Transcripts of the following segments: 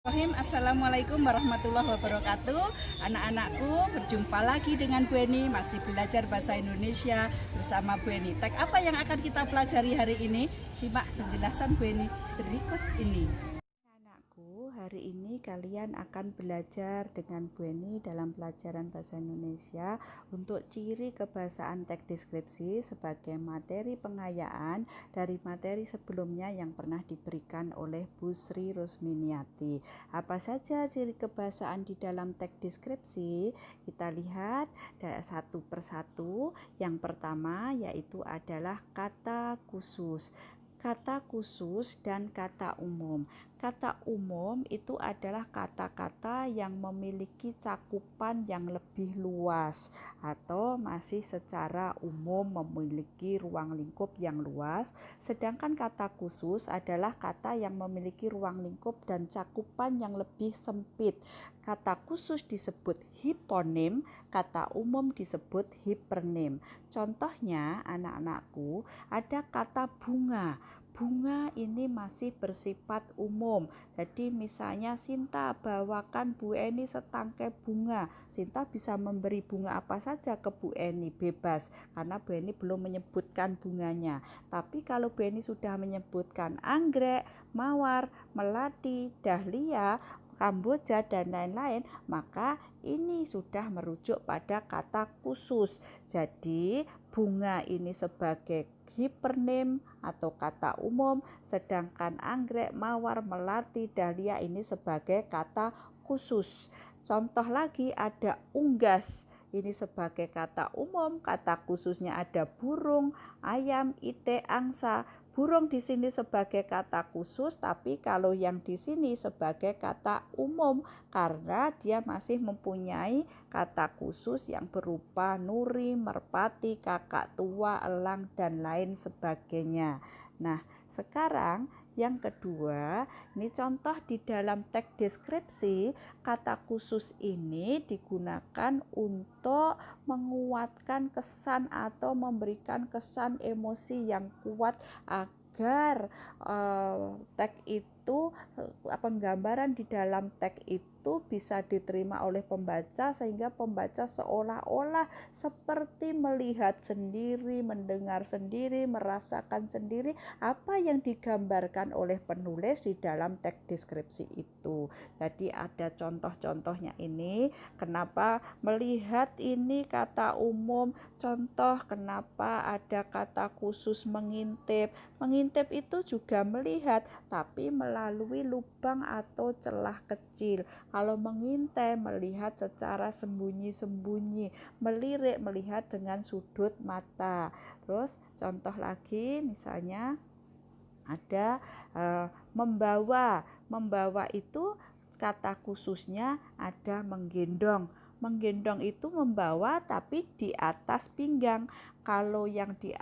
Assalamualaikum warahmatullahi wabarakatuh. Anak-anakku, berjumpa lagi dengan Bu Eni, masih belajar bahasa Indonesia bersama Bu Eni. Teks apa yang akan kita pelajari hari ini? Simak penjelasan Bu Eni berikut ini. Anakku, hari ini kalian akan belajar dengan Bu Eni dalam pelajaran bahasa Indonesia untuk ciri kebahasaan teks deskripsi sebagai materi pengayaan dari materi sebelumnya yang pernah diberikan oleh Bu Sri Rusminiati. Apa saja ciri kebahasaan di dalam teks deskripsi? Kita lihat satu persatu. Yang pertama yaitu adalah kata khusus. Kata khusus dan kata umum. Kata umum itu adalah kata-kata yang memiliki cakupan yang lebih luas atau masih secara umum memiliki ruang lingkup yang luas, sedangkan kata khusus adalah kata yang memiliki ruang lingkup dan cakupan yang lebih sempit. Kata khusus disebut hiponim, kata umum disebut hipernim. Contohnya anak-anakku, ada kata bunga. Bunga ini masih bersifat umum. Jadi misalnya Sinta bawakan Bu Eni setangkai bunga. Sinta bisa memberi bunga apa saja ke Bu Eni, bebas, karena Bu Eni belum menyebutkan bunganya. Tapi kalau Bu Eni sudah menyebutkan anggrek, mawar, melati, dahlia, kamboja dan lain-lain, maka ini sudah merujuk pada kata khusus. Jadi bunga ini sebagai hipernim atau kata umum, sedangkan anggrek, mawar, melati, dahlia ini sebagai kata khusus. Contoh lagi ada unggas. Ini sebagai kata umum, kata khususnya ada burung, ayam, itik, angsa. Burung di sini sebagai kata khusus, tapi kalau yang di sini sebagai kata umum karena dia masih mempunyai kata khusus yang berupa nuri, merpati, kakak tua, elang dan lain sebagainya. Nah, sekarang yang kedua, ini contoh di dalam teks deskripsi, kata khusus ini digunakan untuk menguatkan kesan atau memberikan kesan emosi yang kuat agar teks itu, penggambaran di dalam teks itu bisa diterima oleh pembaca sehingga pembaca seolah-olah seperti melihat sendiri, mendengar sendiri, merasakan sendiri apa yang digambarkan oleh penulis di dalam teks deskripsi itu. Jadi ada contoh-contohnya ini. Kenapa melihat ini kata umum? Contoh kenapa ada kata khusus mengintip. Mengintip itu juga melihat, tapi melalui lubang atau celah kecil. Kalau mengintai melihat secara sembunyi-sembunyi, melirik melihat dengan sudut mata. Terus contoh lagi misalnya ada membawa. Membawa itu kata khususnya ada menggendong. Menggendong itu membawa tapi di atas pinggang. Kalau yang di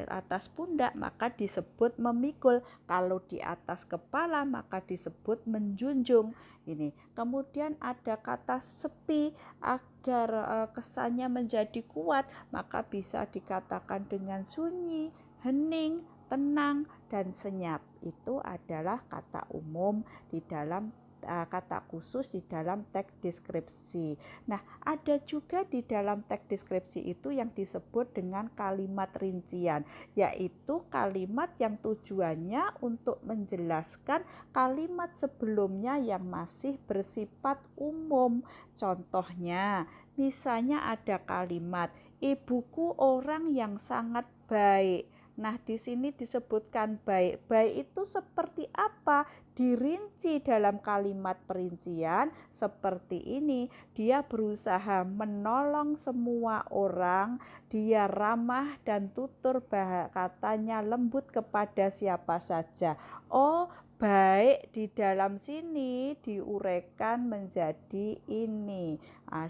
atas pundak maka disebut memikul, kalau di atas kepala maka disebut menjunjung. Ini kemudian ada kata sepi, agar kesannya menjadi kuat maka bisa dikatakan dengan sunyi, hening, tenang dan senyap. Itu adalah kata umum di dalam kata khusus di dalam teks deskripsi. Nah, ada juga di dalam teks deskripsi itu yang disebut dengan kalimat rincian, yaitu kalimat yang tujuannya untuk menjelaskan kalimat sebelumnya yang masih bersifat umum. Contohnya, misalnya ada kalimat, ibuku orang yang sangat baik. Nah, di sini disebutkan baik. Baik itu seperti apa? Dirinci dalam kalimat perincian seperti ini. Dia berusaha menolong semua orang, dia ramah dan tutur katanya lembut kepada siapa saja. Oh, baik di dalam sini diuraikan menjadi ini.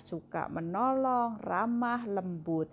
Suka menolong, ramah, lembut.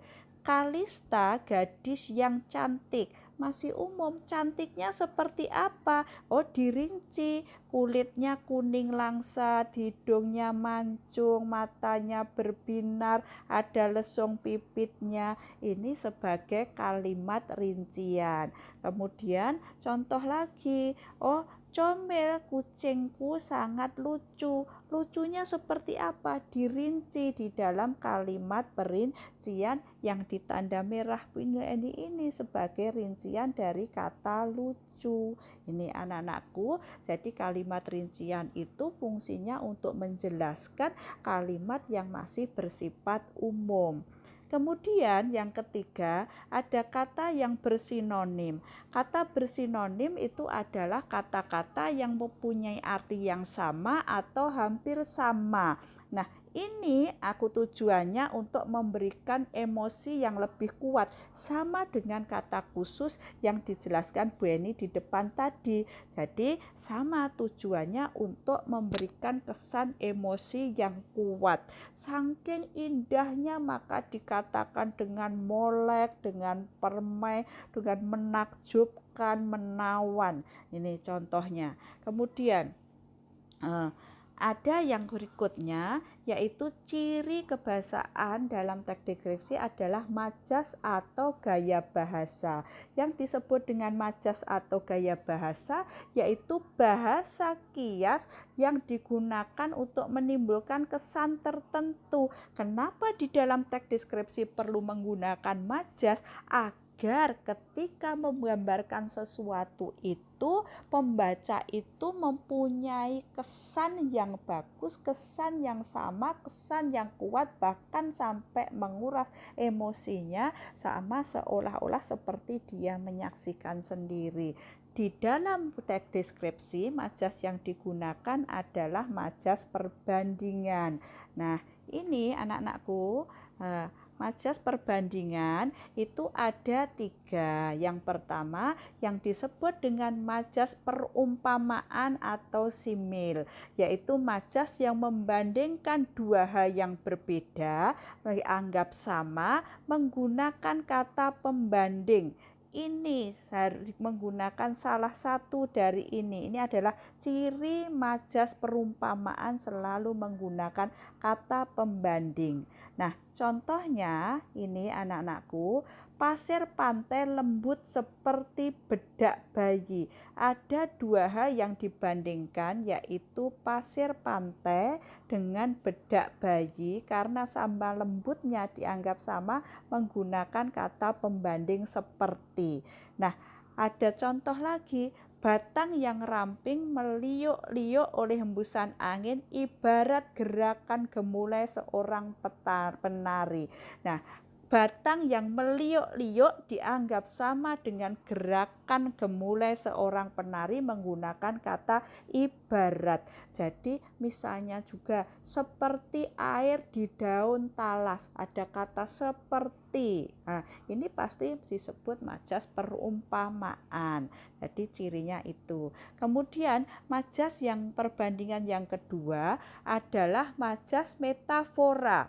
Kalista gadis yang cantik, masih umum. Cantiknya seperti apa? Oh, dirinci, kulitnya kuning langsat, hidungnya mancung, matanya berbinar, ada lesung pipitnya. Ini sebagai kalimat rincian. Kemudian contoh lagi, oh Comel kucingku sangat lucu. Lucunya seperti apa? Dirinci di dalam kalimat perincian yang ditanda merah ini sebagai rincian dari kata lucu. Ini anak-anakku, jadi kalimat rincian itu fungsinya untuk menjelaskan kalimat yang masih bersifat umum. Kemudian yang ketiga, ada kata yang bersinonim. Kata bersinonim itu adalah kata-kata yang mempunyai arti yang sama atau hampir sama. Nah, ini aku tujuannya untuk memberikan emosi yang lebih kuat, sama dengan kata khusus yang dijelaskan Bu Eni di depan tadi. Jadi sama tujuannya untuk memberikan kesan emosi yang kuat. Saking indahnya maka dikatakan dengan molek, dengan permai, dengan menakjubkan, menawan. Ini contohnya. Kemudian ada yang berikutnya, yaitu ciri kebahasaan dalam teks deskripsi adalah majas atau gaya bahasa. Yang disebut dengan majas atau gaya bahasa yaitu bahasa kias yang digunakan untuk menimbulkan kesan tertentu. Kenapa di dalam teks deskripsi perlu menggunakan majas? Agar ketika menggambarkan sesuatu itu, pembaca itu mempunyai kesan yang bagus, kesan yang sama, kesan yang kuat, bahkan sampai menguras emosinya sama seolah-olah seperti dia menyaksikan sendiri. Di dalam teks deskripsi, majas yang digunakan adalah majas perbandingan. Nah, ini anak-anakku, majas perbandingan itu ada 3. Yang pertama yang disebut dengan majas perumpamaan atau simil, yaitu majas yang membandingkan 2 hal yang berbeda dianggap sama menggunakan kata pembanding. Ini harus menggunakan salah satu dari ini. Ini adalah ciri majas perumpamaan, selalu menggunakan kata pembanding. Nah, contohnya ini anak-anakku, pasir pantai lembut seperti bedak bayi. Ada 2 hal yang dibandingkan, yaitu pasir pantai dengan bedak bayi, karena sama lembutnya dianggap sama menggunakan kata pembanding seperti. Nah, ada contoh lagi, batang yang ramping meliuk-liuk oleh hembusan angin ibarat gerakan gemulai seorang penari. Nah, batang yang meliuk-liuk dianggap sama dengan gerakan gemulai seorang penari menggunakan kata ibarat. Jadi misalnya juga seperti air di daun talas, ada kata seperti. Nah, ini pasti disebut majas perumpamaan. Jadi cirinya itu. Kemudian majas yang perbandingan yang kedua adalah majas metafora.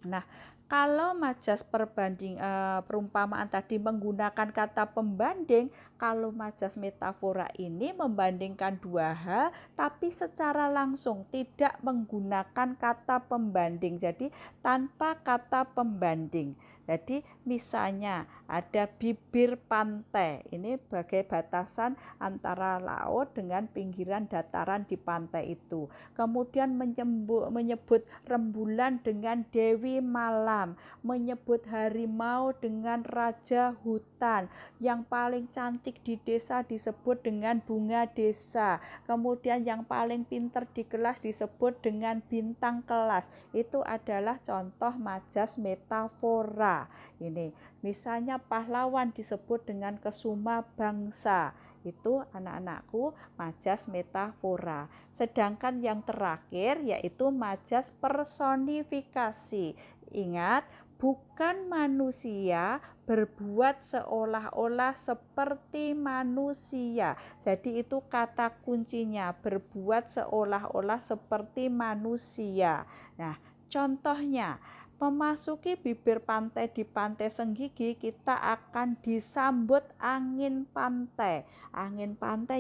Nah, kalau majas perumpamaan tadi menggunakan kata pembanding, kalau majas metafora ini membandingkan 2 hal tapi secara langsung, tidak menggunakan kata pembanding. Jadi tanpa kata pembanding. Jadi misalnya ada bibir pantai, ini sebagai batasan antara laut dengan pinggiran dataran di pantai itu. Kemudian menyebut rembulan dengan Dewi Malam, menyebut harimau dengan raja hutan, yang paling cantik di desa disebut dengan bunga desa, kemudian yang paling pintar di kelas disebut dengan bintang kelas. Itu adalah contoh majas metafora. Ini misalnya pahlawan disebut dengan kesuma bangsa. Itu anak-anakku majas metafora. Sedangkan yang terakhir yaitu majas personifikasi. Ingat, bukan manusia berbuat seolah-olah seperti manusia. Jadi itu kata kuncinya, berbuat seolah-olah seperti manusia. Nah, contohnya, memasuki bibir pantai di Pantai Senggigi, kita akan disambut angin pantai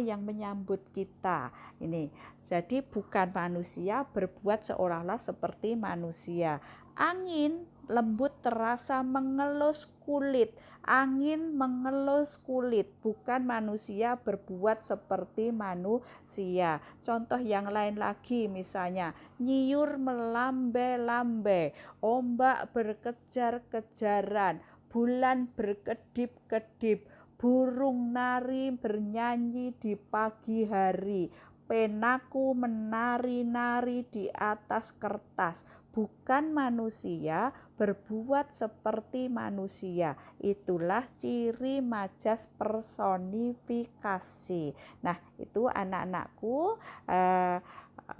yang menyambut kita. Ini jadi bukan manusia berbuat seolah-olah seperti manusia. Angin lembut terasa mengelus kulit, angin mengelus kulit, bukan manusia berbuat seperti manusia. Contoh yang lain lagi, misalnya nyiur melambai-lambai, ombak berkejar-kejaran, bulan berkedip-kedip, burung nari bernyanyi di pagi hari, penaku menari-nari di atas kertas, bukan manusia berbuat seperti manusia. Itulah ciri majas personifikasi. Nah, itu anak-anakku,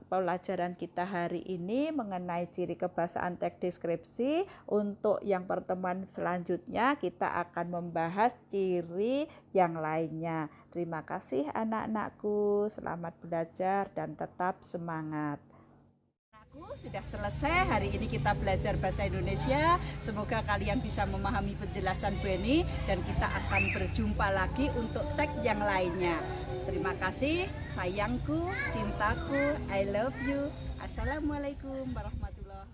pelajaran kita hari ini mengenai ciri kebahasaan teks deskripsi. Untuk yang pertemuan selanjutnya kita akan membahas ciri yang lainnya. Terima kasih anak-anakku, selamat belajar dan tetap semangat. Sudah selesai, hari ini kita belajar bahasa Indonesia. Semoga kalian bisa memahami penjelasan Bu Eni dan kita akan berjumpa lagi untuk teks yang lainnya. Terima kasih, sayangku, cintaku, I love you. Assalamualaikum warahmatullahi wabarakatuh.